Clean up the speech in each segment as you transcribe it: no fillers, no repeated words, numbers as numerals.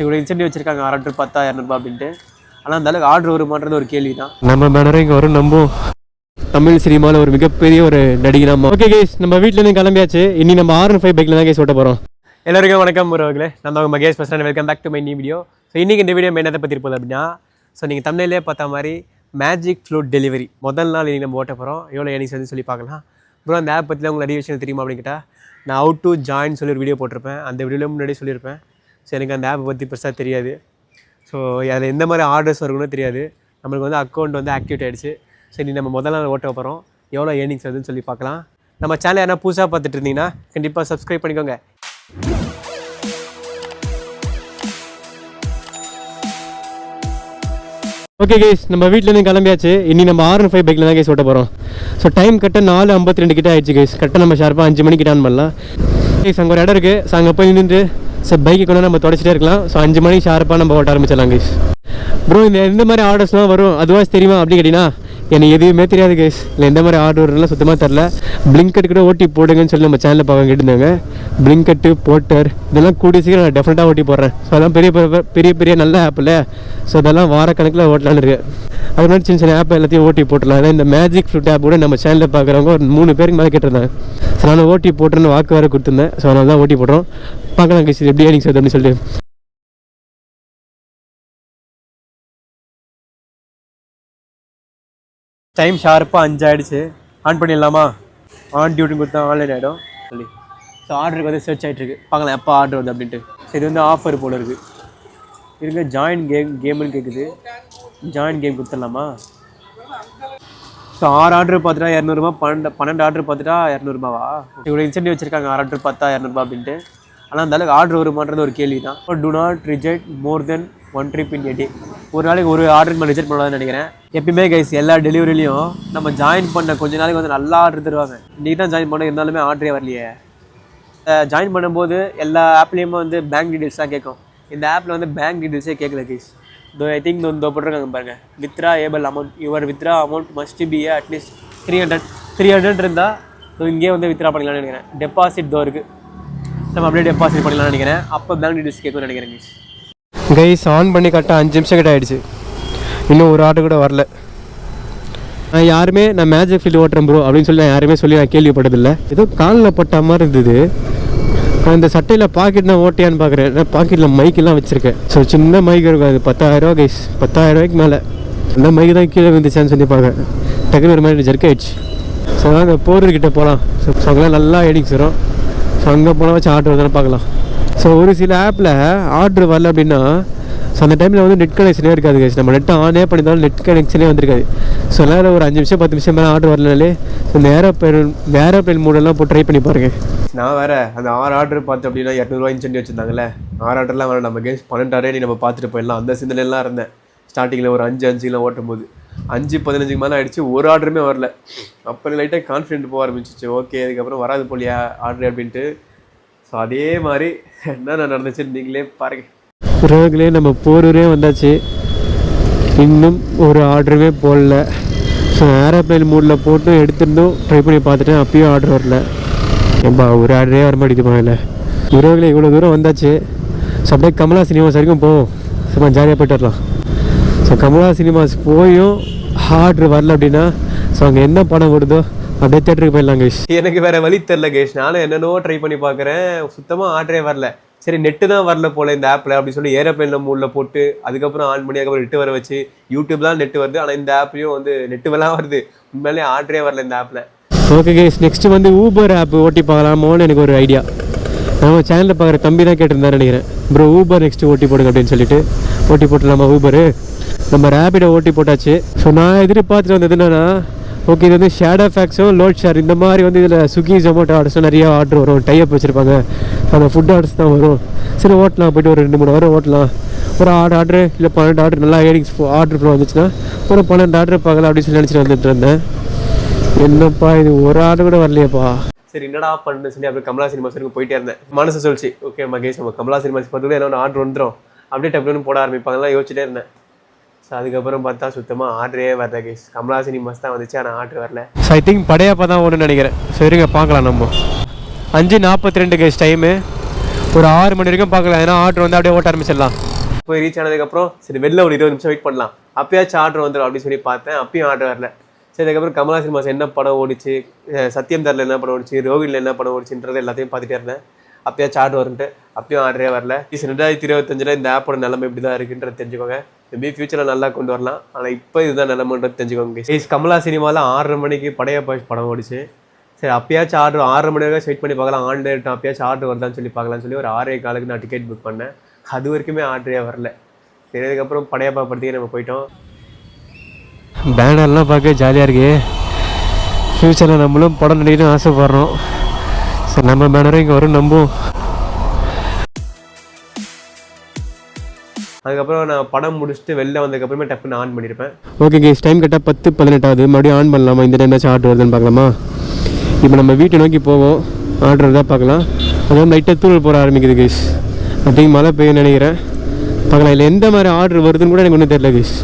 இவ்வளோ இன்சென்டிவ் வச்சிருக்காங்க ஆர்டர் 10,000 அப்படின்ட்டு. ஆனால் அந்த அளவுக்கு ஆர்டர் வருமானது ஒரு கேள்வி தான். நம்ம பேனரும் இங்கே வரும். நம்ம தமிழ் சினிமாவில் ஒரு மிகப்பெரிய ஒரு நடிகை நம்ம. ஓகே கேஸ், நம்ம வீட்டிலேருந்து கிளம்பியாச்சு. இனி நம்ம 6-5 பைக்கில் தான் கேஸ் ஓட்ட போகிறோம். எல்லாருக்கும் வணக்கம் உறவுகளே, நான் தான் மகேஷ் பேசுகிறேன். Welcome back to my new video. So இன்றைக்கி இந்த வீடியோ என்னத்தை பற்றி இருப்போம் அப்படின்னா, ஸோ நீங்கள் தமிழ்லேயே பார்த்த மாதிரி மேஜிக் ஃப்ளூட் டெலிவரி முதல் நாள் இன்றைக்கி நம்ம ஓட்ட போகிறோம். எவ்வளோ ஏர்னிங்ஸ் வந்து சொல்லி பார்க்கலாம். அப்புறம் அந்த ஆப் பற்றிலாம் உங்களுக்கு நிறைய விஷயம் தெரியுமா அப்படின்னு கேட்டால், நான் ஹவு டு ஜாயின் சொல்லி ஒரு வீடியோ போட்டிருப்பேன். அந்த வீடியோவில் முன்னாடி சொல்லியிருப்பேன். ஸோ எனக்கு அந்த ஆப்பை பற்றி பெருசாக தெரியாது. ஸோ அதில் எந்த மாதிரி ஆர்டர்ஸ் வரும்னு தெரியாது. நம்மளுக்கு வந்து அக்கௌண்ட் வந்து ஆக்டிவேட் ஆகிடுச்சு. சரி, நம்ம முதல் நாள் ஓட்ட போகிறோம். எவ்வளோ ஏர்னிங்ஸ் வருதுன்னு சொல்லி பார்க்கலாம். நம்ம சேனல் யாரா புதுசாக பார்த்துட்டு இருந்தீங்கன்னா கண்டிப்பாக சப்ஸ்கிரைப் பண்ணிக்கோங்க. ஓகே கேஸ், நம்ம வீட்டிலேருந்து கிளம்பியாச்சு. இனி நம்ம 6-5 பைக்கில் தான் கேஸ் ஓட்ட போகிறோம். ஸோ டைம் கரெக்டாக 4:52 கிட்ட ஆயிடுச்சு கேஸ். கரெக்டாக நம்ம ஷார்ப்பாக 5 மணிக்கு ஆன் பண்ணலாம். கேஸ் அங்கே ஒரு இடம் இருக்குது. ஸோ அங்கே போய் நின்று பைக்கை கொண்டு நம்ம தொடச்சிட்டே இருக்கலாம். ஸோ 5 மணிக்கு ஷார்ப்பாக நம்ம ஓட்ட ஆரம்பிச்சிடலாம் கேஸ். ப்ரோ, இந்த மாதிரி ஆர்டர்ஸ்லாம் வரும் அதுவாக தெரியுமா அப்படின்னு கேட்டிங்கன்னா, எனக்கு எதுவுமே தெரியாது கேஸ். இல்லை எந்த மாதிரி ஆர்டர் வரும்லாம் சுத்தமாக தெரில. பிளிங்கட் கூட ஓட்டி போடுங்கன்னு சொல்லி நம்ம சேனலில் பார்க்க கேட்டிருந்தாங்க. பிளிங்கட்டு, போட்டர் இதெல்லாம் கூடிய சீக்கிரம் நான் டெஃபினட்டாக ஓட்டி போடுறேன். ஸோ அதெல்லாம் பெரிய பெரிய நல்ல ஆப் இல்லை. ஸோ அதெல்லாம் வாரக்கணக்கில் ஓட்டலான்னு இருக்குது. அது மாதிரி சின்ன சின்ன ஆப் எல்லாத்தையும் ஓட்டி போட்டுடலாம். அதான் இந்த மேஜிக் ஃப்ளூட் ஆப் கூட நம்ம சேனலில் பார்க்குறவங்க ஒரு 3 பேருக்கு மேலே கேட்டிருந்தாங்க. ஸோ நான் ஓட்டி போட்டுருன்னு வாக்கு வேறு கொடுத்துருந்தேன். ஸோ அதனால தான் ஓட்டி போடுறோம். பார்க்கலாம் கேஸ் எப்படி ஏர்னிங்ஸ் வருது அப்படின்னு சொல்லிட்டு. டைம் ஷார்ப்பாக 5 ஆகிடுச்சு. ஆன் பண்ணிடலாமா? ஆன் டியூட்டின்னு கொடுத்தா ஆன்லைன் ஆகிடும் சொல்லி. ஸோ ஆர்டருக்கு வந்து சர்ச் ஆகிட்டுருக்கு. பார்க்கலாம் எப்போ ஆர்டர் வருது அப்படின்ட்டு. ஸோ இது வந்து ஆஃபர் போல் இருக்குது. இருங்க, ஜாயின் கேம்னு கேட்குது. ஜாயின் கேம் கொடுத்துடலாமா? ஸோ 6 ஆர்டர் பார்த்துட்டா 200 ரூபா, 12 ஆர்டர் பார்த்துட்டா 200 ரூபாவா? இவ்வளோ இன்சென்டிவ் வச்சிருக்காங்க ஆர்டர் 10,000 ரூபா அப்படின்ட்டு. ஆனால் அந்த அளவுக்கு ஆர்டர் வருமானது ஒரு கேள்வி தான். To not reject more then 1 trip in a day. ஒரு நாளைக்கு ஒரு ஆர்டர் நம்ம ரிஜெக்ட் பண்ணலாம்னு நினைக்கிறேன். எப்பயுமே கைஸ் எல்லா டெலிவரிலையும் நம்ம ஜாயின் பண்ண கொஞ்ச நாளைக்கு வந்து நல்லா ஆர்டர் தருவாங்க. இன்றைக்கி தான் ஜாயின் பண்ண, இருந்தாலுமே ஆர்டரே வரலையே. ஜாயின் பண்ணும்போது எல்லா ஆப்லேயுமே வந்து பேங்க் டீட்டெயில்ஸ் தான் கேட்கும். இந்த ஆப்பில் வந்து பேங்க் டீட்டெயில்ஸே கேட்கல கைஸ். ஐ திங்க் இந்த போட்டிருக்காங்க பாருங்கள், withdraw able amount. Your withdraw amount must be at least 300 இருந்தால் இங்கே வந்து வித்ரா பண்ணிக்கலாம்னு நினைக்கிறேன். டெபாசிட் தோ இருக்குது. நம்ம அப்படியே டெபாசிட் பண்ணிக்கலாம்னு நினைக்கிறேன். அப்போ பேங்க் டீட்டெயில்ஸ் கேட்கும்னு நினைக்கிறேன் கைஸ். கைஸ் ஆன் பண்ணி கரெக்டாக 5 நிமிஷம் கிட்ட ஆகிடுச்சு. இன்னும் ஒரு ஆர்டர் கூட வரல. நான் மேஜிக் ஃபீல்டு ஓட்டுறேன் ப்ரோ அப்படின்னு சொல்லி நான் கேள்விப்பட்டதில்லை. ஏதோ காலில் பட்ட மாதிரி இருந்தது. இந்த சட்டையில் பாக்கெட் தான் ஓட்டியான்னு பார்க்குறேன். பாக்கெட்டில் மைக்கெல்லாம் வச்சுருக்கேன். ஸோ சின்ன மைக் இருக்கும். அது 10,000 ரூபா கைஸ். 10,000 ரூபாய்க்கு மேலே அந்த மைக்கு தான் கீழே வந்துச்சான்னு சொல்லி பார்க்குறேன். டக்குனு ஒரு மாதிரி ஜர்க் ஆயிடுச்சு. ஸோ அதான் அந்த போர்கிட்ட போகலாம். ஸோ அங்கெல்லாம் நல்லா ஏர்னிங்ஸ் வரும். ஸோ அங்கே போனால் வச்சு ஆர்டர் வருதுன்னு பார்க்கலாம். ஸோ ஒரு சில ஆப்பில் ஆர்டர் வரல அப்படின்னா, ஸோ அந்த டைமில் வந்து நெட் கனெக்ஷனே இருக்காது கைஸ். நம்ம நெட்டை ஆனே பண்ணியிருந்தாலும் நெட் கனெக்ஷனே வந்திருக்காது. ஸோ அதனால் ஒரு 5 நிமிஷம் 10 நிமிஷம் மேலே ஆர்டர் வரலனாலே இந்த ஏரோப்ளேன் மூடெல்லாம் போட்டு ட்ரை பண்ணி பாருங்கள். நான் வேறு அந்த 6 ஆர்டர் பார்த்து அப்படின்னா 200 ரூபா இன்சென்டிவ் வச்சுருந்தாங்களே. 6 ஆர்டர்லாம் வேறு நம்ம கேஸ் 12 ஆர்டரே நம்ம பார்த்துட்டு போயிடலாம். அந்த சிந்தனைலாம் இருந்தேன் ஸ்டார்டிங்கில். ஒரு 5 ஓட்டும் போது 5:15 மேலே ஆகிடுச்சு. ஒரு ஆர்டருமே வரல. அப்புறம் லைட்டாக கான்ஃபிடென்ட் போக ஆரம்பிச்சிச்சு. ஓகே, இதுக்கப்புறம் வராது போலியா ஆர்டர் அப்படின்ட்டு. ஸோ அதே மாதிரி என்ன நடந்துச்சுன்னு நீங்களே பாருங்கள். உறவுகளே, நம்ம போரூரே வந்தாச்சு. இன்னும் ஒரு ஆர்டருமே போடல. ஸோ ஏரோப்ளேன் மூடில் போட்டு எடுத்துருந்தோம், ட்ரை பண்ணி பார்த்துட்டேன். அப்பயும் ஆர்டர் வரல. ஏன்பா ஒரு ஆர்டரே வர மாட்டேங்குது. இல்லை உறவுகளே, இவ்வளோ தூரம் வந்தாச்சு. ஸோ அப்படியே கமலா சினிமாஸ் வரைக்கும் போவோம். சும்மா ஜாலியாக போய்ட்டு வரலாம். ஸோ கமலா சினிமாஸ் போயும் ஆர்டர் வரல அப்படின்னா, ஸோ அங்கே என்ன படம் வருதோ அப்படியே தேட்டருக்கு போயிடலாம் கைஸ். எனக்கு வேறு வழி தெரில கைஸ். நானும் என்னென்னோ ட்ரை பண்ணி பார்க்குறேன். சுத்தமாக ஆர்டரே வரல. சரி, நெட்டு தான் வரல போல் இந்த ஆப்பில் அப்படி சொல்லி ஏரோப்ளேனில் மூடில் போட்டு அதுக்கப்புறம் ஆன் பண்ணி அதுக்கப்புறம் நெட்டு வர வச்சு யூடியூப் தான் நெட்டு வருது. ஆனால் இந்த ஆப்லேயும் வந்து நெட்டு வரலாம் வருது. உண்மையிலே ஆர்டரே வரல இந்த ஆப்பில். ஓகே கைஸ், நெக்ஸ்ட்டு வந்து ஊபர் ஆப் ஓட்டி பார்க்கலாமோன்னு எனக்கு ஒரு ஐடியா. நம்ம சேனலில் பார்க்குற தம்பி தான் கேட்டிருந்தாரு நினைக்கிறேன். ப்ரோ ஊபர் நெக்ஸ்ட்டு ஓட்டி போடுங்க அப்படின்னு சொல்லிட்டு ஓட்டி போட்டுடலாமா ஊபரு? நம்ம ரேபிடோ ஓட்டி போட்டாச்சு. ஸோ நான் எதிர்பார்த்துட்டு வந்தது என்னன்னா, ஓகே இது வந்து ஷேடோ ஃபேக்ஸும் லோட் ஷேர் இந்த மாதிரி வந்து இதில் ஸ்விக்கி ஜொமேட்டோ ஆர்டர்ஸும் நிறையா ஆர்டர் வரும். டைப் வச்சுருப்பாங்க. அந்த ஃபுட் ஆர்டர்ஸ் தான் வரும். சரி ஓட்டலாம், போய்ட்டு ஒரு 2-3 வாரம் ஓட்டலாம். ஒரு 6 ஆர்டரு இல்லை 12 ஆர்டர் நல்லா ஏர்னிங்ஸ் ஆர்டர் ஃப்ளோ வந்துச்சுன்னா ஒரு 12 ஆர்டர் பார்க்கலாம் அப்படின்னு சொல்லி நினச்சிட்டு வந்துட்டு இருந்தேன். என்னப்பா இது ஒரு ஆர்டர் கூட வரலையேப்பா. சரி என்னடா பண்ணுன்னு சொல்லி அப்படியே கமலா சினிமாஸ் வரைக்கும் போயிட்டே இருந்தேன். மனசு சொல்லிச்சு, ஓகே மகேஷ் நம்ம கமலா சினிமாஸ் பார்த்துட்டு என்ன ஆர்டர் வந்துடும் அப்படியே டப்புன்னு போட ஆரம்பிப்பாங்கலாம் யோசிச்சுட்டே இருந்தேன். ஸோ அதுக்கப்புறம் பார்த்தா சுத்தமாக ஆர்டரே வரல கைஸ். கமலா சினிமாஸ் தான் வந்துச்சு, ஆனால் ஆர்டர் வரல. ஸோ ஐ திங்க் படையப்பா தான் ஒன்று நினைக்கிறேன். சரிங்க பார்க்கலாம். நம்ம 5:42 கைஸ் டைமு. ஒரு 6 மணி வரைக்கும் பார்க்கலாம். ஏன்னா ஆர்டர் வந்து அப்படியே ஓட்ட ஆரம்பிச்சிடலாம். போய் ரீச் ஆனதுக்கப்புறம் சரி வெளில ஒரு 20 நிமிஷம் வெயிட் பண்ணலாம், அப்பயாச்சும் ஆர்டர் வந்துடும் அப்படின்னு சொல்லி பார்த்தேன். அப்பயும் ஆர்டர் வரல. சரி அதுக்கப்புறம் கமலா சினிமாஸ் என்ன படம் ஓடிச்சு, சத்யம் தரில் என்ன படம் ஓடிச்சு, ரோகிணில் என்ன படம் ஓடிச்சுன்றது எல்லாத்தையும் பார்த்துட்டே இருந்தேன். அப்பயாச்சும் ஆர்டர் வருன்ட்டு அப்பயும் ஆர்டரே வரல. 2025 இந்த ஆப்போட நிலைமை இப்படி தான் இருக்குன்றது தெரிஞ்சுக்கோங்க. மேபி ஃபியூச்சரில் நல்லா கொண்டு வரலாம், ஆனால் இப்போ இதுதான் நிலைமைன்றது தெரிஞ்சுக்கோங்க. கமலா சினிமாவில் 6:30 மணிக்கு படையப்பா படம் ஓடிச்சு. சரி அப்பயாச்சும் ஆர்டர் 6:30 மணி வரைக்கும் வெயிட் பண்ணி பார்க்கலாம், ஆன்லைன் இருக்கட்டும், அப்பயாச்சும் ஆர்டர் வருதான்னு சொல்லி பார்க்கலான்னு சொல்லி ஒரு 6:15 நான் டிக்கெட் புக் பண்ணேன். அது வரைக்குமே ஆர்டரே வரல. சரி அதுக்கப்புறம் படையப்பா படத்துக்கே நம்ம போயிட்டோம். பேனர்லாம் பார்க்க ஜாலியாக இருக்கு. ஃப்யூச்சரில் நம்மளும் படம் நடிக்கணும்னு ஆசைப்படுறோம். சரி நம்ம பேனரும் இங்கே வரும் நம்புவோம். அதுக்கப்புறம் நான் படம் முடிச்சுட்டு வெளில வந்ததுக்கப்புறமே டப்புன்னு ஆன் பண்ணியிருப்பேன். ஓகே கேஸ், டைம் கரெக்டாக 10:18 ஆகுது. மறுபடியும் ஆன் பண்ணலாமா? இந்த டைம்லாச்சும் ஆர்டர் வருதுன்னு பார்க்கலாமா? இப்போ நம்ம வீட்டை நோக்கி போவோம், ஆர்டர் தான் பார்க்கலாம். அதுவும் லைட்டாக தூள் போட ஆரம்பிக்குது கேஸ். அதிகம் மழை பெய்யும்னு நினைக்கிறேன். பார்க்கலாம், இல்லை எந்த மாதிரி ஆர்டர் வருதுன்னு கூட எனக்கு ஒன்றும் தெரியல கேஸ்.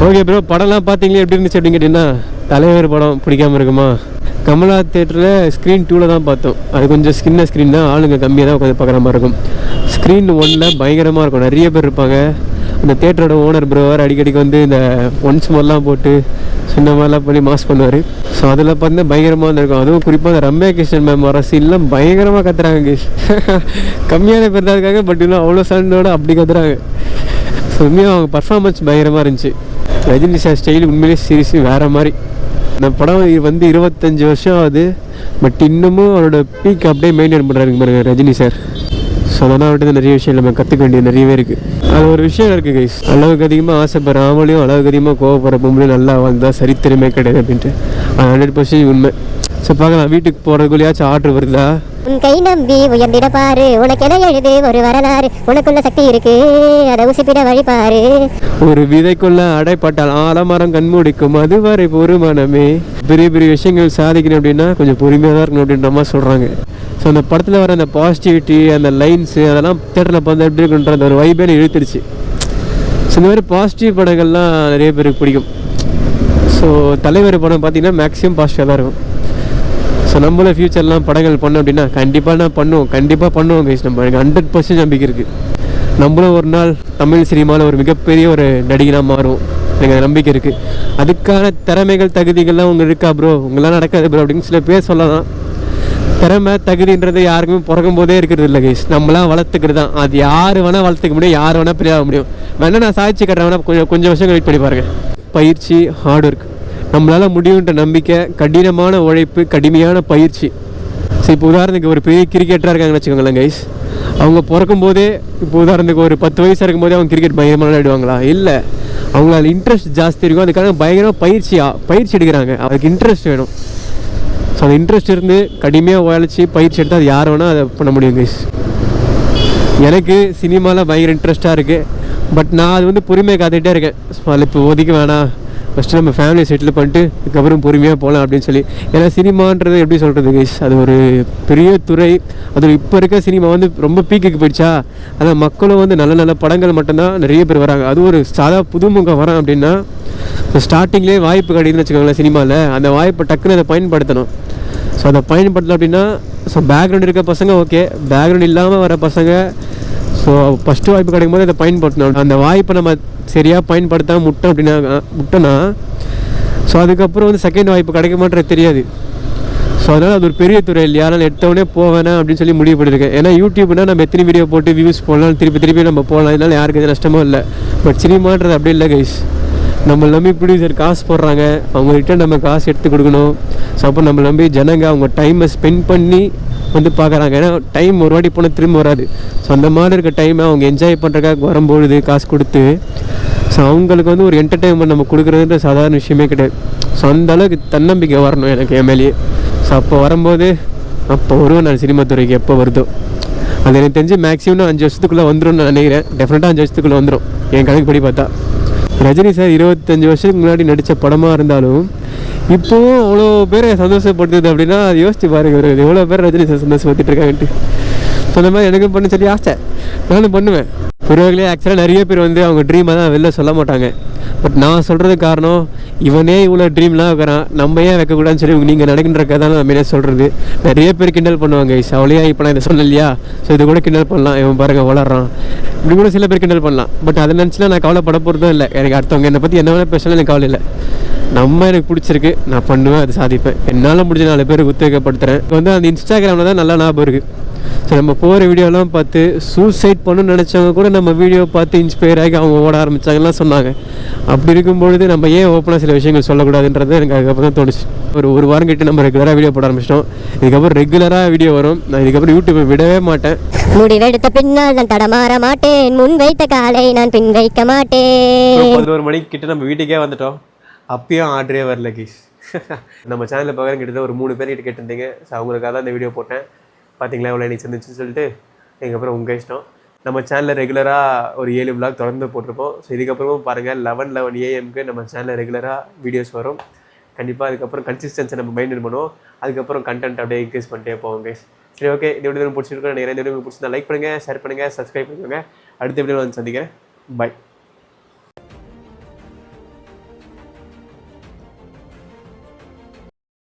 ஓகே ப்ரோ, படம்லாம் பார்த்தீங்களே எப்படி இருந்துச்சு அப்படின்னு கேட்டிங்கன்னா, தலைவர் படம் பிடிக்காமல் இருக்குமா? கமலா தேட்டரில் ஸ்க்ரீன் 2ல் தான் பார்த்தோம். அது கொஞ்சம் சின்ன ஸ்க்ரீன் தான், ஆளுங்க கம்மியாக தான் உட்காந்து பார்க்குற மாதிரி இருக்கும். ஸ்க்ரீன் 1ல் பயங்கரமாக இருக்கும், நிறைய பேர் இருப்பாங்க. அந்த தேட்டரோட ஓனர் ப்ரோ வேறு அடிக்கடிக்கு வந்து இந்த ஒன்ஸ் மாதிரிலாம் போட்டு சின்ன மாதிரிலாம் பண்ணி மாஸ் பண்ணுவார். ஸோ அதில் பார்த்தா பயங்கரமாக இருந்திருக்கும். அதுவும் குறிப்பாக அந்த ரம்யா கிருஷ்ணன் மேம் வர சீன்லாம் பயங்கரமாக கத்துறாங்க கேஷ். கம்மியான பேர் தான் இருக்காங்க, பட் இன்னும் அவ்வளோ சண்டோட அப்படி கத்துறாங்க. ஸோ உண்மையாக அவங்க பர்ஃபார்மன்ஸ் பயங்கரமாக இருந்துச்சு. ரஜினி சார் ஸ்டைல் உண்மையிலே சீரியஸு வேறு மாதிரி. இந்த படம் வந்து 25 வருஷம் ஆகுது, பட் இன்னமும் அவரோட பீக் அப்படியே மெயின்டைன் பண்ணுறாரு பாருங்க ரஜினி சார். ஸோ அதனால் அவர்கிட்ட நிறைய விஷயம் நம்ம கற்றுக்க வேண்டியது நிறையவே இருக்குது. அது ஒரு விஷயம் இருக்குது கைஸ், அளவுக்கு அதிகமாக ஆசைப்படுற ஆமலையும் அளவுக்கு அதிகமாக கோவப்படுற பொம்பளையும் நல்லா வாழ்ந்தால் சரித்திரமே கிடையாது அப்படின்ட்டு. அது 100% உண்மை. ஸோ பார்க்கலாம், வீட்டுக்கு போகிறதுக்குள்ளேயாச்சும் ஆர்டர் வருதா? உன் கை நம்பி உயர்ந்திட பாரு, உனக்கு என எழுது ஒரு வரலாறு, உனக்குள்ள சக்தி இருக்கு அதை உசிப்பிட வழிபாரு. ஒரு விதைக்குள்ள அடைப்பட்டால் ஆலமரம் கண்மூடிக்கும், அதுவரை பொறுமனமே. பெரிய பெரிய விஷயங்கள் சாதிக்கணும் அப்படின்னா கொஞ்சம் பொறுமையாக தான் இருக்கணும் அப்படின்ற மாதிரி சொல்கிறாங்க. ஸோ அந்த படத்தில் வர அந்த பாசிட்டிவிட்டி, அந்த லைன்ஸு, அதெல்லாம் தேட்டரில் பார்த்து எப்படி இருக்குன்ற அந்த ஒரு வைபே இழுத்துருச்சு. ஸோ இந்த மாதிரி பாசிட்டிவ் படங்கள்லாம் நிறைய பேருக்கு பிடிக்கும். ஸோ தலைவர் படம் பார்த்திங்கன்னா மேக்ஸிமம் பாசிட்டிவாக தான் இருக்கும். ஸோ நம்மளும் ஃப்யூச்சர்லாம் படங்கள் பண்ணோம் அப்படின்னா கண்டிப்பாக பண்ணுவோம் கைஸ். நம்ம எனக்கு 100% நம்பிக்கை இருக்குது. நம்மளும் ஒரு நாள் தமிழ் சினிமாவில் ஒரு மிகப்பெரிய ஒரு நடிகனாக மாறும், எனக்கு அந்த நம்பிக்கை இருக்குது. அதுக்கான திறமைகள் தகுதிகள்லாம் உங்களுக்கு இருக்கா ப்ரோ? உங்களாம் நடக்காது ப்ரோ அப்படின்னு சில பேர் சொல்லலாம். திறமை தகுதின்றது யாருக்குமே பிறக்கும் போதே இருக்கிறது இல்லை கைஸ், நம்மளாம் வளர்த்துக்கிறது தான். அது யார் வேணால் வளர்த்துக்க முடியும், யார் வேணால் பெரியாக முடியும். வேணால் நான் சாதிச்சு கட்டுறேன், வேணால் கொஞ்சம் வருஷம் வெயிட் பண்ணி பாருங்கள். பயிற்சி, ஹார்ட் ஒர்க், நம்மளால் முடியுன்ற நம்பிக்கை, கடினமான உழைப்பு, கடுமையான பயிற்சி. ஸோ இப்போ உதாரணத்துக்கு ஒரு பெரிய கிரிக்கெட்டராக இருக்காங்கன்னு வச்சுக்கோங்களேன் கைஸ். அவங்க பிறக்கும் போதே, இப்போ உதாரணத்துக்கு ஒரு 10 வயசு இருக்கும்போதே அவங்க கிரிக்கெட் பயங்கரமாக விளையாடுவாங்களா? இல்லை, அவங்கள அதில் இன்ட்ரெஸ்ட் ஜாஸ்தி இருக்கும். அதுக்காக பயங்கரமாக பயிற்சி எடுக்கிறாங்க. அதுக்கு இன்ட்ரெஸ்ட் வேணும். ஸோ அந்த இன்ட்ரெஸ்ட் இருந்து கடுமையாக உழைச்சி பயிற்சி எடுத்தால் அது யார் வேணால் அதை பண்ண முடியும் கைஸ். எனக்கு சினிமாவில் பயங்கர இன்ட்ரெஸ்ட்டாக இருக்குது, பட் நான் அது வந்து பொறுமையாக காத்துக்கிட்டே இருக்கேன். ஸோ அதில் இப்போ ஒதுக்க வேணாம், ஃபஸ்ட்டு நம்ம ஃபேமிலியை செட்டில் பண்ணிட்டு அதுக்கப்புறம் பொறுமையாக போகலாம் அப்படின்னு சொல்லி. ஏன்னா சினிமான்றது எப்படி சொல்கிறது கைஸ், அது ஒரு பெரிய துறை. அது இப்போ இருக்க சினிமா வந்து ரொம்ப பீக்குக்கு போயிடுச்சா, அதான் மக்களும் வந்து நல்ல நல்ல படங்கள் மட்டும்தான் நிறைய பேர் வராங்க. அது ஒரு சாதா புதுமுகம் வரான் அப்படின்னா ஸ்டார்டிங்லேயே வாய்ப்பு கிடைக்குதுன்னு வச்சுக்கோங்களேன் சினிமாவில். அந்த வாய்ப்பை டக்குன்னு அதை பயன்படுத்தணும். ஸோ அதை பயன்படுத்தலாம் அப்படின்னா, ஸோ பேக்ரவுண்ட் இருக்க பசங்க ஓகே, பேக்ரவுண்ட் இல்லாமல் வர பசங்க ஸோ ஃபஸ்ட்டு வாய்ப்பு கிடைக்கும் போது அதை பயன்படுத்தணும். அந்த வாய்ப்பை நம்ம சரியாக பயன்படுத்தாமல் முட்டோன்னா ஸோ அதுக்கப்புறம் வந்து செகண்ட் வாய்ப்பு கிடைக்க மாட்டேறது தெரியாது. ஸோ அதனால் அது ஒரு பெரிய துறை இல்லையா, அதனால் எடுத்தவொடனே போவேணா அப்படின்னு சொல்லி முடிவு பண்ணியிருக்கேன். ஏன்னா யூடியூப்னா நம்ம எத்தனை வீடியோ போட்டு வியூஸ் போடலாம், திருப்பி நம்ம போகலாம், இதனால் யாருக்கு எது நஷ்டமும் இல்லை. பட் சினிமான்றது அப்படி இல்லை கைஸ். நம்ம நம்பி ப்ரொடியூசர் காசு போடுறாங்க, அவங்க ரிட்டர்ன் நம்ம காசு எடுத்து கொடுக்கணும். ஸோ அப்போ நம்ம நம்பி ஜனங்க அவங்க டைமை ஸ்பெண்ட் பண்ணி வந்து பார்க்குறாங்க. ஏன்னா டைம் ஒரு வாட்டி போனால் திரும்ப வராது. ஸோ அந்த மாதிரி இருக்க டைமை அவங்க என்ஜாய் பண்ணுறதுக்காக வரும்பொழுது காசு கொடுத்து, ஸோ அவங்களுக்கு வந்து ஒரு என்டர்டெயின்மெண்ட் நம்ம கொடுக்குறதுன்ற சாதாரண விஷயமே கிடையாது. ஸோ அந்தளவுக்கு தன்னம்பிக்கை வரணும் எனக்கு என் மேலேயே. ஸோ அப்போ வரும்போது அப்போ வருவேன் நான் சினிமா துறைக்கு. எப்போ வருதோ அது எனக்கு தெரிஞ்சு மேக்ஸிமம் நான் 5 வருஷத்துக்குள்ளே வந்துடும் நான் நினைக்கிறேன். டெஃபினட்டாக 5 வருஷத்துக்குள்ளே வந்துடும் என் கணக்கு படி பார்த்தா. ரஜினி சார் 25 வருஷத்துக்கு முன்னாடி நடித்த படமாக இருந்தாலும் இப்போவும் அவ்வளோ பேரை சந்தோஷப்படுத்துது அப்படின்னா அது யோசிச்சு பாருங்க, ஒரு எவ்வளோ பேர் ரஜினி சார் சந்தோஷப்படுத்திட்டு இருக்காங்கன்ட்டு. ஸோ அந்த மாதிரி எனக்கும் பண்ண சொல்லி ஆசை, நானும் பண்ணுவேன். ஒரு வகையிலே ஆக்சுவலாக நிறைய பேர் வந்து அவங்க ட்ரீமை தான் வெளில சொல்ல மாட்டாங்க. பட் நான் சொல்கிறது காரணம் இவனே இவ்வளோ ட்ரீம்லாம் வைக்கிறான், நம்ம ஏன் வைக்கக்கூடாதுன்னு சொல்லி நீங்கள் நடக்கின்ற கதை தான் நம்ம என்ன சொல்கிறது. நிறைய பேர் கிண்டல் பண்ணுவாங்க, அவளையா இப்போ நான் இதை சொன்னலையா, ஸோ இது கூட கிண்டல் பண்ணலாம், இவன் பாருங்க வளர்றான், இப்படி கூட சில பேர் கிண்டல் பண்ணலாம். பட் அதை நினச்சிலாம் நான் கவலைப்பட போகிறதும் இல்லை. எனக்கு அடுத்தவங்க என்னை பற்றி என்ன வேணால் பேசினாலும் எனக்கு கவலை இல்லை. நம்ம எனக்கு பிடிச்சிருக்கு, நான் பண்ணுவேன், அது சாதிப்பேன். என்னால் முடிஞ்ச 4 பேருக்கு உத்வேகப்படுத்துகிறேன். இப்போ வந்து அந்த இன்ஸ்டாகிராமில் தான் நல்லா ஞாபகம் இருக்குது. ஸோ நம்ம போகிற வீடியோலாம் பார்த்து சூசைட் பண்ணணும்னு நினச்சவங்க கூட நம்ம வீடியோ பார்த்து இன்ஸ்பயர் ஆகி அவங்க ஓட ஆரம்பித்தாங்கலாம் சொன்னாங்க. அப்படி இருக்கும்பொழுது நம்ம ஏன் ஓப்பனாக சில விஷயங்கள் சொல்லக்கூடாதுன்றது எனக்கு அதுக்கப்புறம் தான் தோணுச்சு. ஒரு வாரம் கிட்ட நம்ம ரெகுலராக வீடியோ போட ஆரம்பிச்சிட்டோம். இதுக்கப்புறம் ரெகுலராக வீடியோ வரும். நான் இதுக்கப்புறம் யூடியூப்பை விடவே மாட்டேன். முடிவெடுத்த பின்னால் நான் தடமாற மாட்டேன், முன் வைத்த காலை நான் பின் வைக்க மாட்டேன். 11 மணிக்கு கிட்ட நம்ம வீட்டுக்கே வந்துட்டோம். அப்பயும் ஆர்டரே வரல கீஸ். நம்ம சேனலில் பார்க்குற கிட்டத்தட்ட ஒரு 3 பேர்கிட்ட கேட்டிருந்தீங்க. ஸோ அவங்களுக்காக தான் இந்த வீடியோ போட்டேன். பார்த்தீங்களா எவ்வளோ எனக்கு சந்திச்சுன்னு சொல்லிட்டு. இதுக்கப்புறம் உங்கள் இஷ்டம். நம்ம சேனலில் ரெகுலராக ஒரு 7 vlog தொடர்ந்து போட்டிருப்போம். ஸோ இதுக்கப்புறமும் பாருங்கள் 11 AM நம்ம சேனலில் ரெகுலராக வீடியோஸ் வரும். கண்டிப்பாக அதுக்கப்புறம் கன்சிஸ்டன்ஸை நம்ம மெயின்டைன் பண்ணுவோம். அதுக்கப்புறம் கண்டென்ட் அப்படியே இன்க்ரீஸ் பண்ணிட்டே போவோம் கைஸ். சரி, ஓகே. இந்த வீடியோ பிடிச்சிருக்கோம் நினைக்கிறேன். இந்த வீடியோ பிடிச்சிருந்தா லைக் பண்ணுங்கள், ஷேர் பண்ணுங்கள், சப்ஸ்கிரைப் பண்ணுங்கள். அடுத்த வீடியோவில் வந்து சந்திக்கிறேன். பை.